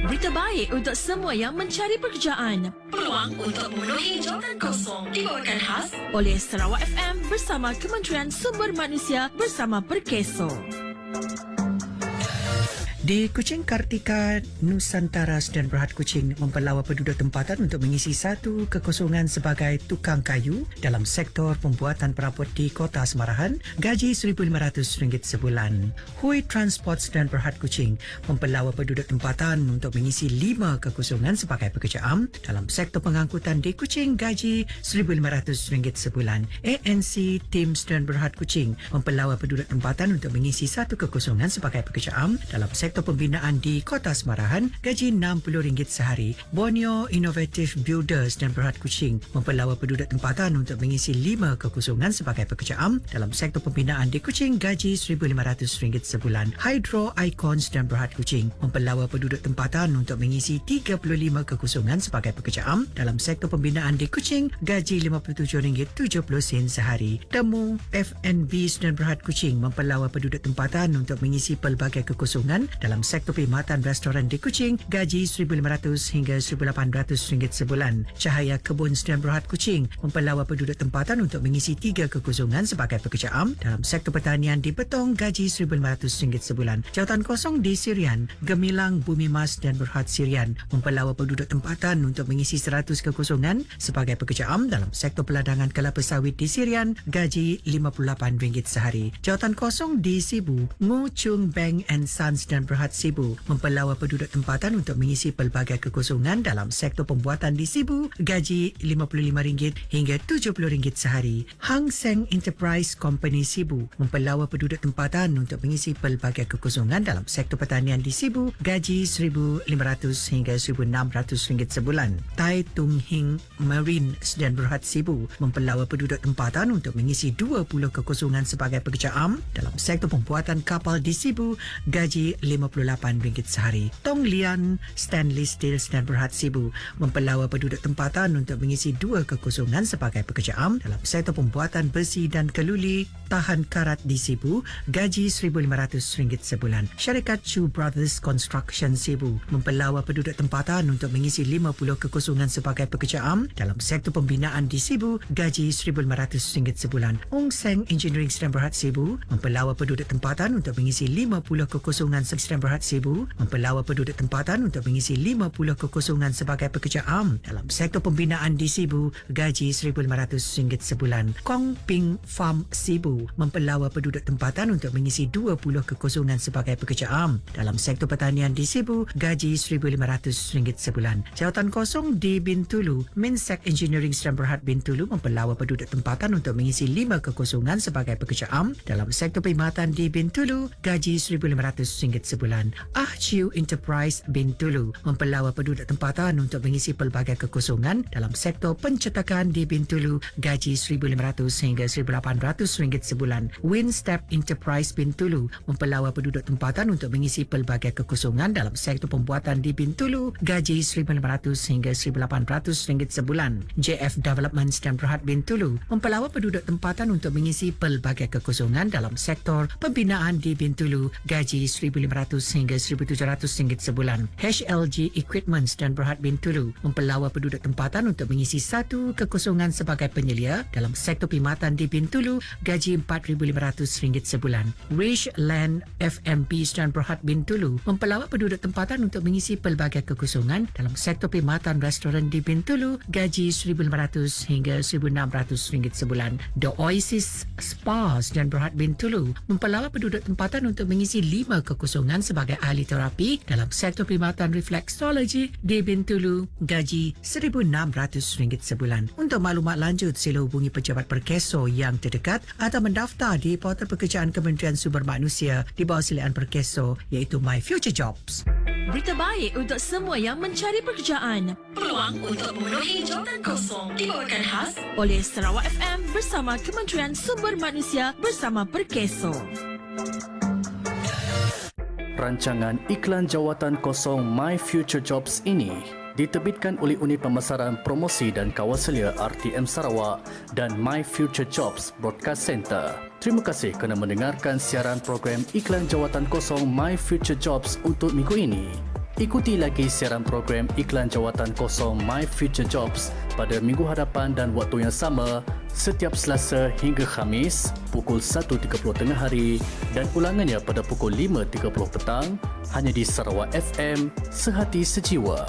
Berita baik untuk semua yang mencari pekerjaan. Peluang untuk memenuhi jawatan kosong dibawakan khas oleh Sarawak FM bersama Kementerian Sumber Manusia bersama Perkeso. Di Kuching Kartika, Nusantara Sdn Bhd Kuching mempelawa penduduk tempatan untuk mengisi satu kekosongan sebagai tukang kayu dalam sektor pembuatan perabot di Kota Semarahan, gaji RM1,500 sebulan. Hui Transport Sdn Bhd Kuching mempelawa penduduk tempatan untuk mengisi 5 kekosongan sebagai pekerja am dalam sektor pengangkutan di Kuching, gaji RM1,500 sebulan. ANC Tim Sdn Bhd Kuching mempelawa penduduk tempatan untuk mengisi satu kekosongan sebagai pekerja am dalam sektor pembinaan di Kota Semarahan, gaji RM60 sehari. Borneo Innovative Builders dan Berhad Kuching mempelawa penduduk tempatan untuk mengisi 5 kekosongan sebagai pekerja am dalam sektor pembinaan di Kuching, gaji RM1,500 sebulan. Hydro Icons dan Berhad Kuching mempelawa penduduk tempatan untuk mengisi 35 kekosongan sebagai pekerja am dalam sektor pembinaan di Kuching, gaji RM57.70 sehari. Temu FNB dan Berhad Kuching mempelawa penduduk tempatan untuk mengisi pelbagai kekosongan dalam sektor perkhidmatan restoran di Kuching, gaji RM1,500 hingga RM1,800 sebulan. Cahaya Kebun Sdn Bhd Kuching mempelawa penduduk tempatan untuk mengisi 3 kekosongan sebagai pekerja am dalam sektor pertanian di Betong, gaji RM1,500 sebulan. Jawatan kosong di Sirian, Gemilang Bumi Mas Sdn Bhd Sirian mempelawa penduduk tempatan untuk mengisi 100 kekosongan sebagai pekerja am dalam sektor peladangan kelapa sawit di Sirian, gaji RM58 sehari. Jawatan kosong di Sibu, Ngo Chung Beng and Sons dan Berhad Sibu mempelawa penduduk tempatan untuk mengisi pelbagai kekosongan dalam sektor pembuatan di Sibu, gaji RM55 hingga RM70 sehari. Hang Seng Enterprise Company Sibu mempelawa penduduk tempatan untuk mengisi pelbagai kekosongan dalam sektor pertanian di Sibu, gaji RM1,500 hingga RM1,600 sebulan. Tai Tung Hing Marine Sdn Bhd Sibu mempelawa penduduk tempatan untuk mengisi 20 kekosongan sebagai pekerja am dalam sektor pembuatan kapal di Sibu, gaji RM58 sehari. Tong Lian Stanley Steel Sdn Bhd Sibu mempelawa penduduk tempatan untuk mengisi 2 kekosongan sebagai pekerja am dalam sektor pembuatan besi dan keluli tahan karat di Sibu, gaji RM1,500 sebulan. Syarikat Chu Brothers Construction Sibu mempelawa penduduk tempatan untuk mengisi 50 kekosongan sebagai pekerja am dalam sektor pembinaan di Sibu, gaji RM1,500 sebulan. Ong Seng Engineering Sdn Bhd Sibu mempelawa penduduk tempatan untuk mengisi 50 kekosongan Sdn Bhd Sibu mempelawa penduduk tempatan untuk mengisi 50 kekosongan sebagai pekerja am dalam sektor pembinaan di Sibu, gaji RM1,500 sebulan. Kong Ping Farm Sibu mempelawa penduduk tempatan untuk mengisi 20 kekosongan sebagai pekerja am dalam sektor pertanian di Sibu, gaji RM1,500 sebulan. Jawatan kosong di Bintulu, Minsek Engineering Sdn Bhd Bintulu mempelawa penduduk tempatan untuk mengisi 5 kekosongan sebagai pekerja am dalam sektor perkhidmatan di Bintulu, gaji RM1,500 sebulan. Ah Chiu Enterprise Bintulu mempelawa penduduk tempatan untuk mengisi pelbagai kekosongan dalam sektor pencetakan di Bintulu, gaji RM1,500 hingga RM1,800 sebulan. Winstep Enterprise Bintulu mempelawa penduduk tempatan untuk mengisi pelbagai kekosongan dalam sektor pembuatan di Bintulu, gaji RM1,500 hingga RM1,800 sebulan. JF Development Sdn Bhd Bintulu mempelawa penduduk tempatan untuk mengisi pelbagai kekosongan dalam sektor pembinaan di Bintulu, gaji RM1,500 hingga RM1,700 sebulan. HLG Equipment Sdn Bhd Bintulu mempelawa penduduk tempatan untuk mengisi 1 kekosongan sebagai penyelia dalam sektor perkhidmatan di Bintulu, gaji RM4,500 sebulan. Rich Land FMP Sdn Bhd Bintulu mempelawa penduduk tempatan untuk mengisi pelbagai kekosongan dalam sektor perkhidmatan restoran di Bintulu, gaji RM1,500 hingga RM1,600 sebulan. The Oasis Spa Sdn Bhd Bintulu mempelawa penduduk tempatan untuk mengisi 5 kekosongan sebagai ahli terapi dalam sektor perkhidmatan reflexology di Bintulu, gaji RM1,600 sebulan. Untuk maklumat lanjut, sila hubungi pejabat Perkeso yang terdekat atau mendaftar di portal pekerjaan Kementerian Sumber Manusia di bawah silian Perkeso iaitu My Future Jobs. Berita baik untuk semua yang mencari pekerjaan. Peluang untuk memenuhi jawatan kosong dibawakan khas oleh Sarawak FM bersama Kementerian Sumber Manusia bersama Perkeso. Rancangan iklan jawatan kosong My Future Jobs ini diterbitkan oleh Unit Pemasaran Promosi dan Kawasalia RTM Sarawak dan My Future Jobs Broadcast Center. Terima kasih kerana mendengarkan siaran program iklan jawatan kosong My Future Jobs untuk minggu ini. Ikuti lagi siaran program Iklan Jawatan Kosong My Future Jobs pada minggu hadapan dan waktu yang sama setiap Selasa hingga Khamis pukul 1.30 tengah hari dan ulangannya pada pukul 5.30 petang hanya di Sarawak FM, Sehati Sejiwa.